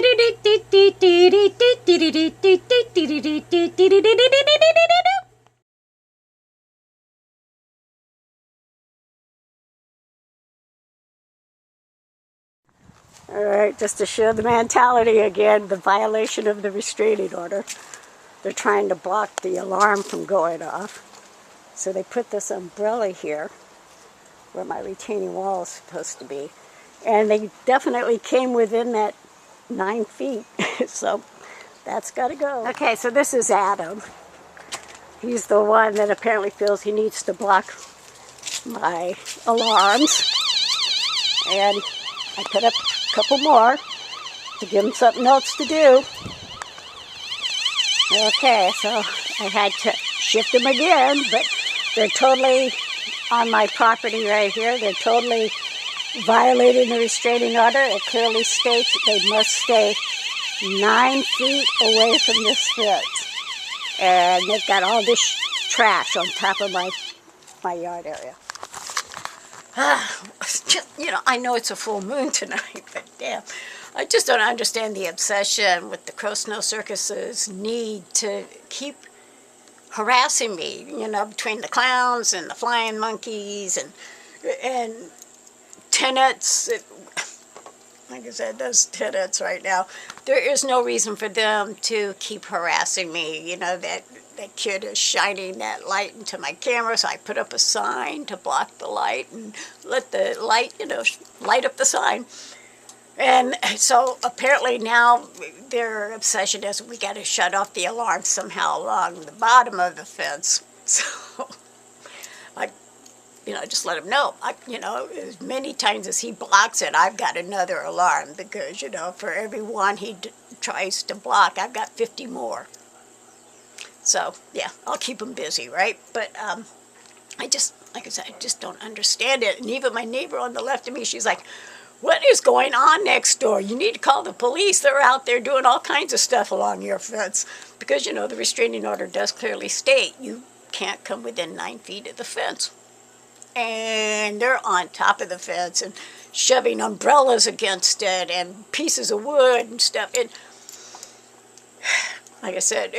All right, just to show the mentality again, the violation of the restraining order. They're trying to block the alarm from going off. So they put this umbrella here where my retaining wall is supposed to be. And they definitely came within that 9 feet. So that's got to go. Okay, so this is Adam. He's the one that apparently feels he needs to block my alarms. And I put up a couple more to give him something else to do. Okay, so I had to shift them again, but they're totally on my property right here. They're totally violating the restraining order. It clearly states that they must stay 9 feet away from this fence. And they've got all this trash on top of my yard area. You know, I know it's a full moon tonight, but damn. I just don't understand the obsession with the Crosnoe Circus's need to keep harassing me, you know, between the clowns and the flying monkeys and tenants. Like I said, those tenants right now, there is no reason for them to keep harassing me. You know, that kid is shining that light into my camera, so I put up a sign to block the light and let the light, you know, light up the sign. And so apparently now their obsession is we got to shut off the alarm somehow along the bottom of the fence. So I, you know, just let him know. You know, as many times as he blocks it, I've got another alarm because, you know, for every one he tries to block, I've got 50 more. So, yeah, I'll keep him busy, right? But I just, like I said, I just don't understand it. And even my neighbor on the left of me, she's like, what is going on next door? You need to call the police. They're out there doing all kinds of stuff along your fence. Because, you know, the restraining order does clearly state you can't come within 9 feet of the fence. And they're on top of the fence and shoving umbrellas against it and pieces of wood and stuff. And like I said,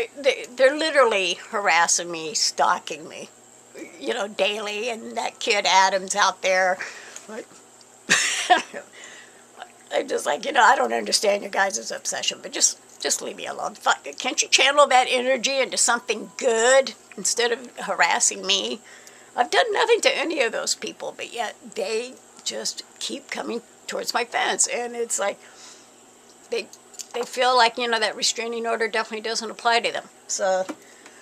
they're literally harassing me, stalking me, you know, daily. And that kid Adam's out there. Like, I'm just like, you know, I don't understand your guys' obsession, but just leave me alone. Can't you channel that energy into something good instead of harassing me? I've done nothing to any of those people, but yet they just keep coming towards my fence. And it's like they feel like, you know, that restraining order definitely doesn't apply to them. So,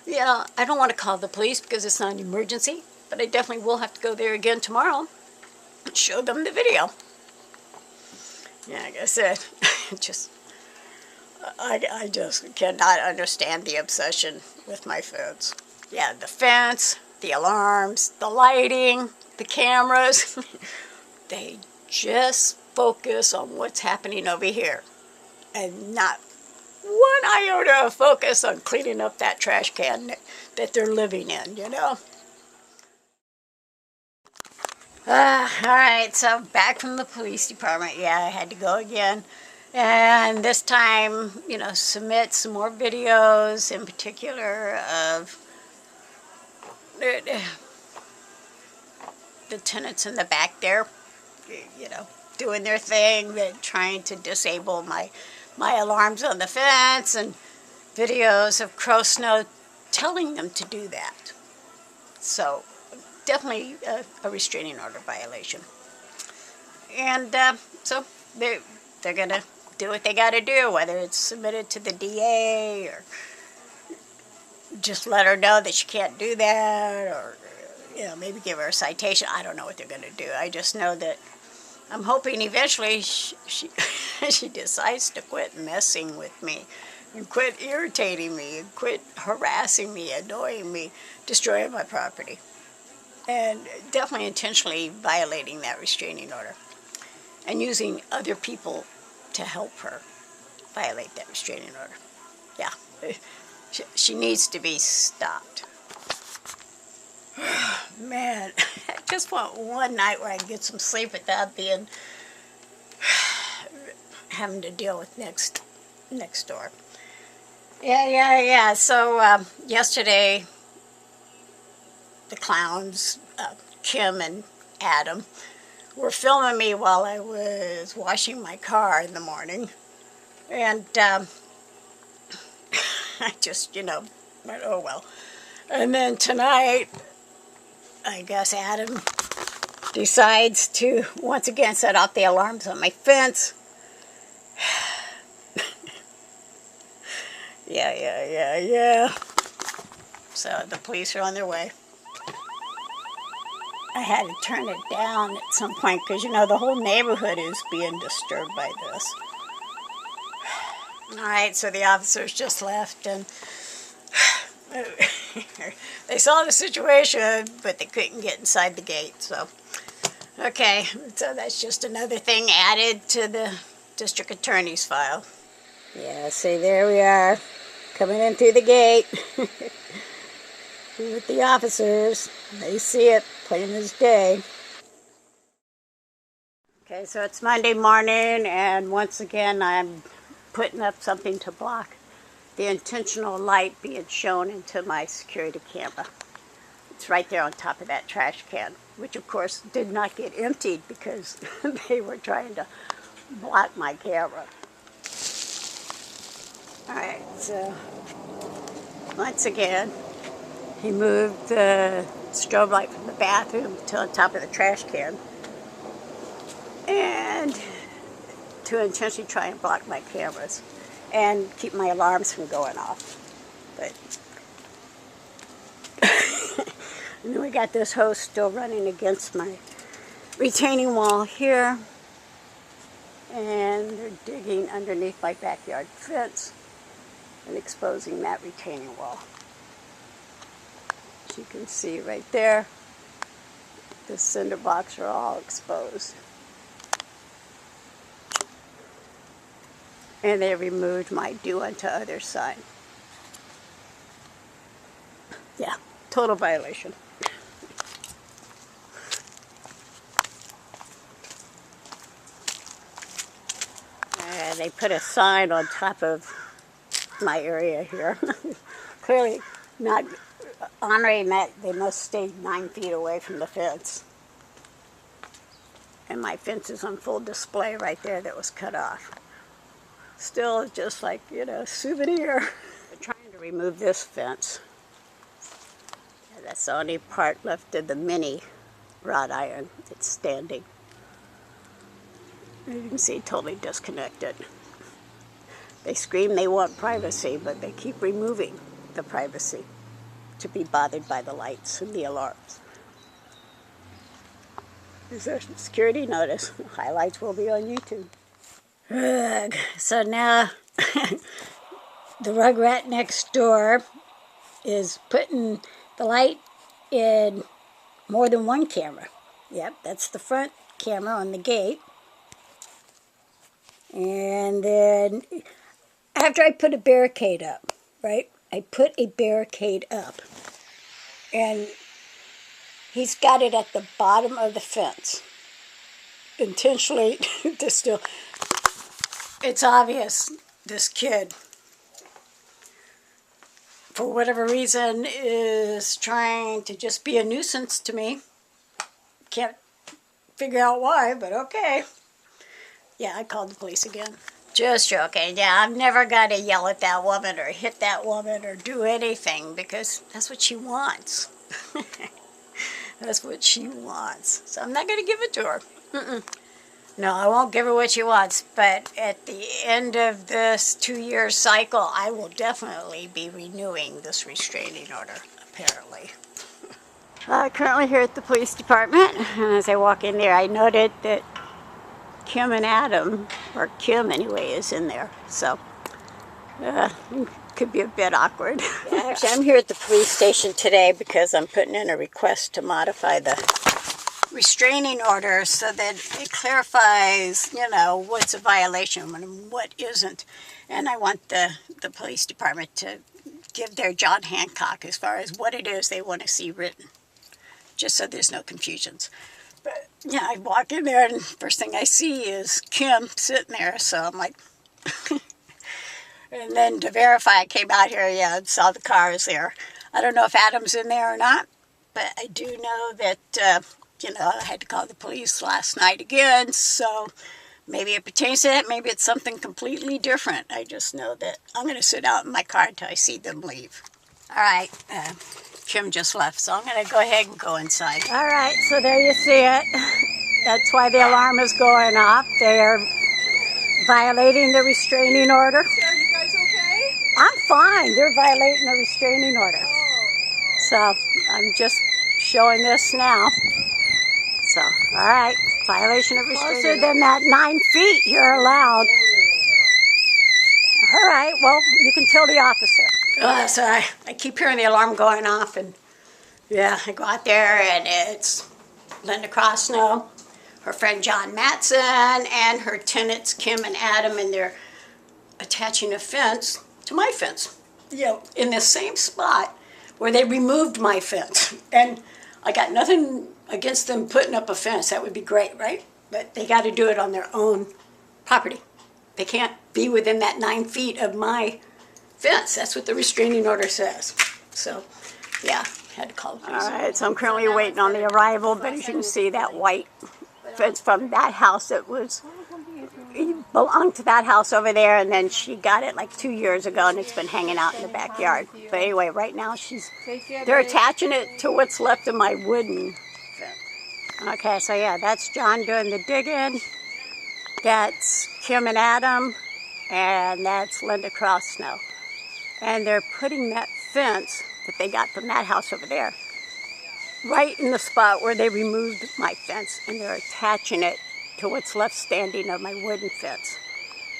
you know, I don't want to call the police because it's not an emergency, but I definitely will have to go there again tomorrow and show them the video. Yeah, like I said, I just cannot understand the obsession with my fence. Yeah, the fence, the alarms, the lighting, the cameras, they just focus on what's happening over here. And not one iota of focus on cleaning up that trash can that they're living in, you know? All right, so back from the police department. Yeah, I had to go again. And this time, you know, submit some more videos, in particular of the tenants in the back there, you know, doing their thing. They're trying to disable my alarms on the fence, and videos of Crosnoe telling them to do that. So definitely a restraining order violation. And so they're going to do what they got to do, whether it's submitted to the DA or just let her know that she can't do that, or, you know, maybe give her a citation. I don't know what they're going to do. I just know that I'm hoping eventually she decides to quit messing with me and quit irritating me and quit harassing me, annoying me, destroying my property, and definitely intentionally violating that restraining order and using other people to help her violate that restraining order. Yeah, she needs to be stopped. Man, I just want one night where I can get some sleep without having to deal with next door. Yeah. So yesterday, the clowns, Kim and Adam, were filming me while I was washing my car in the morning. And I just, went, oh well. And then tonight, I guess Adam decides to once again set off the alarms on my fence. Yeah. So the police are on their way. I had to turn it down at some point because, the whole neighborhood is being disturbed by this. All right, so the officers just left, and they saw the situation, but they couldn't get inside the gate. So, okay, so that's just another thing added to the district attorney's file. Yeah, see, there we are, coming in through the gate with the officers. They see it plain as day. Okay, so it's Monday morning, and once again I'm putting up something to block the intentional light being shown into my security camera. It's right there on top of that trash can, which of course did not get emptied because they were trying to block my camera. Alright, so once again, he moved the strobe light from the bathroom to on top of the trash can, and to intentionally try and block my cameras and keep my alarms from going off. But and then we got this hose still running against my retaining wall here, and they're digging underneath my backyard fence and exposing that retaining wall. As you can see right there, the cinder blocks are all exposed. And they removed my do unto others sign. Yeah, total violation. They put a sign on top of my area here. Clearly not honoring that they must stay 9 feet away from the fence. And my fence is on full display right there that was cut off. Still just like, souvenir. They're trying to remove this fence. Yeah, that's the only part left of the mini wrought iron. It's standing. As you can see, totally disconnected. They scream they want privacy, but they keep removing the privacy to be bothered by the lights and the alarms. There's a security notice. Highlights will be on YouTube. Ugh. So now the rugrat next door is putting the light in more than one camera. Yep, that's the front camera on the gate. And then after I put a barricade up, right? I put a barricade up. And he's got it at the bottom of the fence. Intentionally to still... It's obvious this kid, for whatever reason, is trying to just be a nuisance to me. Can't figure out why, but okay. Yeah, I called the police again. Just joking. Yeah, I'm never going to yell at that woman or hit that woman or do anything because that's what she wants. That's what she wants. So I'm not going to give it to her. No, I won't give her what she wants, but at the end of this 2-year cycle, I will definitely be renewing this restraining order, apparently. Currently here at the police department, and as I walk in there, I noted that Kim and Adam, or Kim anyway, is in there, so could be a bit awkward. Yeah, actually, I'm here at the police station today because I'm putting in a request to modify the restraining order so that it clarifies, what's a violation and what isn't. And I want the police department to give their John Hancock as far as what it is they want to see written, just so there's no confusions. But, yeah, I walk in there and first thing I see is Kim sitting there, so I'm like, And then to verify, I came out here, yeah, and saw the cars there. I don't know if Adam's in there or not, but I do know that, I had to call the police last night again, so maybe it pertains to that, maybe it's something completely different. I just know that I'm going to sit out in my car until I see them leave. All right, Kim just left, so I'm going to go ahead and go inside. All right, so there you see it. That's why the alarm is going off. They are violating the restraining order. Are you guys okay? I'm fine. They're violating the restraining order. Oh. So I'm just showing this now. So, all right, violation of restraining order. Closer than that 9 feet you're allowed. All right, well, you can tell the officer. So I keep hearing the alarm going off, and yeah, I go out there, and it's Linda Crosnoe, her friend John Matson, and her tenants Kim and Adam, and they're attaching a fence to my fence, in the same spot where they removed my fence. And I got nothing against them putting up a fence. That would be great, right? But they got to do it on their own property. They can't be within that 9 feet of my fence. That's what the restraining order says. So, yeah, had to call the police. All right, so I'm currently waiting on the arrival, but as you can see, that white fence from that house, it belonged to that house over there, and then she got it like 2 years ago, and it's been hanging out in the backyard. But anyway, right now they're attaching it to what's left of my wooden fence. Okay, so yeah, that's John doing the digging. That's Kim and Adam, and that's Linda Crosnoe. And they're putting that fence that they got from that house over there right in the spot where they removed my fence, and they're attaching it to what's left standing of my wooden fence.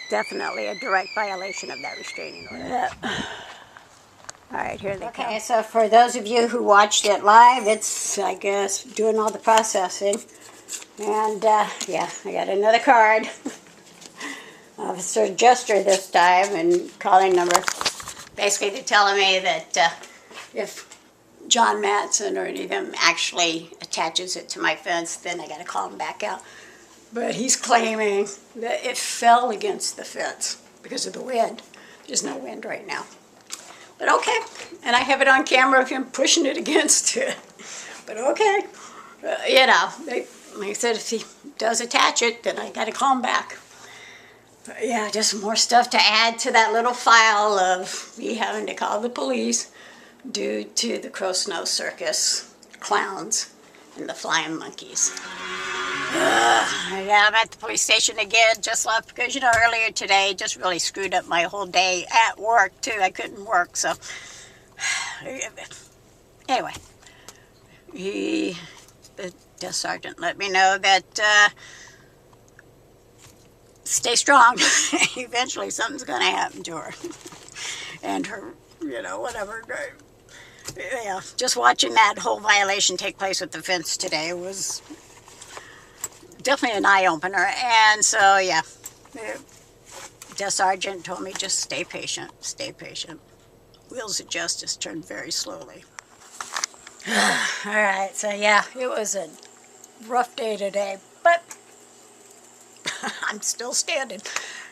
Definitely a direct violation of that restraining order. All right, here they come. Okay, so for those of you who watched it live, it's, I guess, doing all the processing. And, yeah, I got another card. Officer Jester this time, and calling number. Basically, they're telling me that if John Matson or any of them actually attaches it to my fence, then I got to call him back out. But he's claiming that it fell against the fence because of the wind. There's no wind right now. But okay, and I have it on camera of him pushing it against it. But okay, like I said, if he does attach it, then I got to call him back. But yeah, just more stuff to add to that little file of me having to call the police due to the Crosnoe Circus clowns and the flying monkeys. Yeah, I'm at the police station again, just left because, earlier today just really screwed up my whole day at work, too. I couldn't work, so. Anyway, the desk sergeant let me know that stay strong. Eventually something's going to happen to her. And her, whatever. Yeah, just watching that whole violation take place with the fence today was definitely an eye-opener. And so, yeah, the sergeant told me just stay patient, stay patient. Wheels of justice turn very slowly. All right, so yeah, it was a rough day today, but I'm still standing.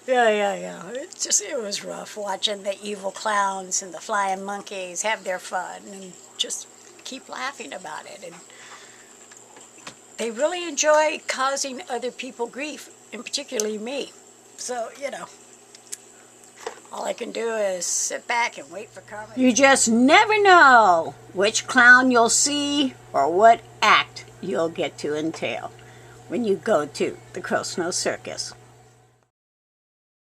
Yeah. It was rough watching the evil clowns and the flying monkeys have their fun and just keep laughing about it. And they really enjoy causing other people grief, and particularly me. So, all I can do is sit back and wait for karma. You just never know which clown you'll see or what act you'll get to entail when you go to the Crosnoe Circus.